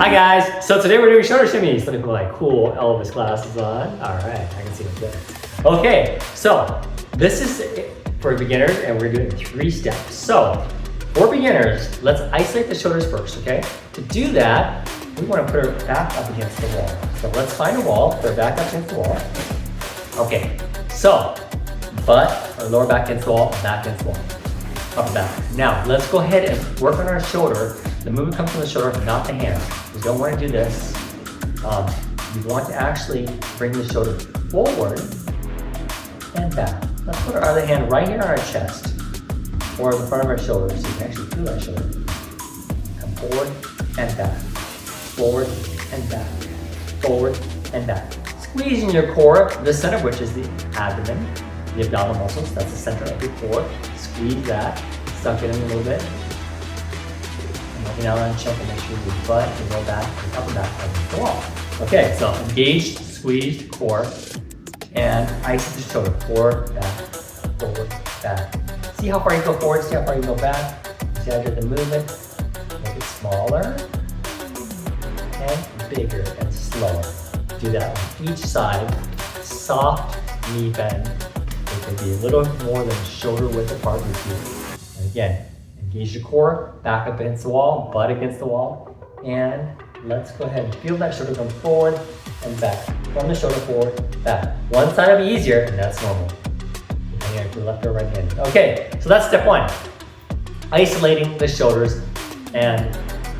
Hi guys, so today we're doing shoulder shimmies. Let me put my cool Elvis glasses on. All right, I can see them good. Okay, so this is for beginners and we're doing 3 steps. So for beginners, let's isolate the shoulders first, okay? To do that, we want to put our back up against the wall. So let's find a wall, put our back up against the wall. Okay, so butt or lower back against the wall, back against the wall. Up and back. Now, let's go ahead and work on our shoulder. The movement comes from the shoulder, not the hand. We don't want to do this. You want to actually bring the shoulder forward and back. Let's put our other hand right here on our chest or the front of our shoulder so you can actually feel our shoulder. Come forward and back. Forward and back. Forward and back. Squeezing your core, the center of which is the abdomen, the abdominal muscles. That's the center of your core. Squeeze that. Suck it in a little bit. Looking out on check and make sure your butt can go back and up and back against the wall. Okay, so engaged, squeezed core, and isolate the shoulder. Forward, back. See how far you go forward, see how far you go back. See how I did the movement. Make it smaller and bigger and slower. Do that on each side. Soft knee bend. It can be a little more than shoulder width apart with you. And again, engage your core, back up against the wall, butt against the wall, and let's go ahead and feel that shoulder come forward and back. From the shoulder forward, back. One side will be easier, and that's normal. Depending if you're left or right handed. Okay, so that's step 1. Isolating the shoulders and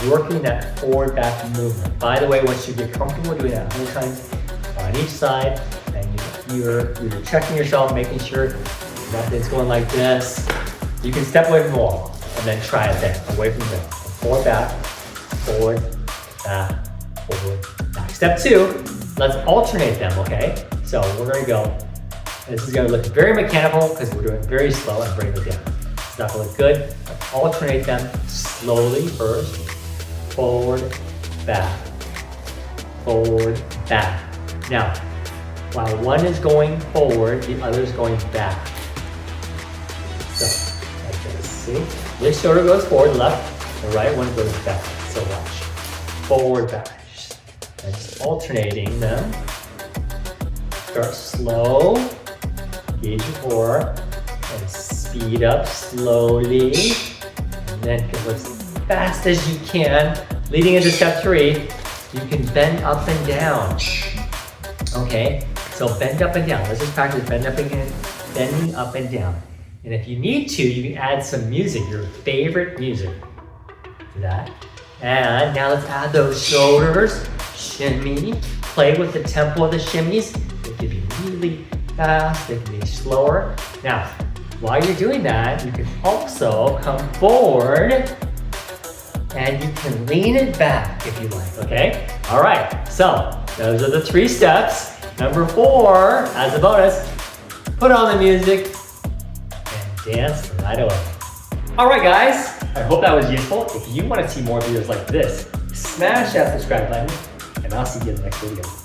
working that forward back movement. By the way, once you get comfortable doing that 100 times on each side, and you're checking yourself, making sure nothing's going like this, you can step away from the wall. And then try it there, away from the middle. Forward, back, forward, back. Step 2, let's alternate them, okay? So we're gonna go, this is gonna look very mechanical because we're doing very slow and bring it down. It's not gonna look good. Let's alternate them slowly first. Forward, back. Now, while one is going forward, the other is going back. So, like this, see? This shoulder goes forward, left, the right one goes back. So watch. Forward, back. And just alternating them. Start slow, engage your core, and speed up slowly. And then go as fast as you can. Leading into step 3, you can bend up and down. Okay, so bend up and down. Let's just practice bending up and down. And if you need to, you can add some music, your favorite music to that. And now let's add those shoulders. Shimmy. Play with the tempo of the shimmies. It can be really fast, it can be slower. Now, while you're doing that, you can also come forward and you can lean it back if you like, okay? All right, so those are the 3 steps. Number 4, as a bonus, put on the music, dance right away. All right, guys, I hope that was useful. If you want to see more videos like this, smash that subscribe button, and I'll see you in the next video.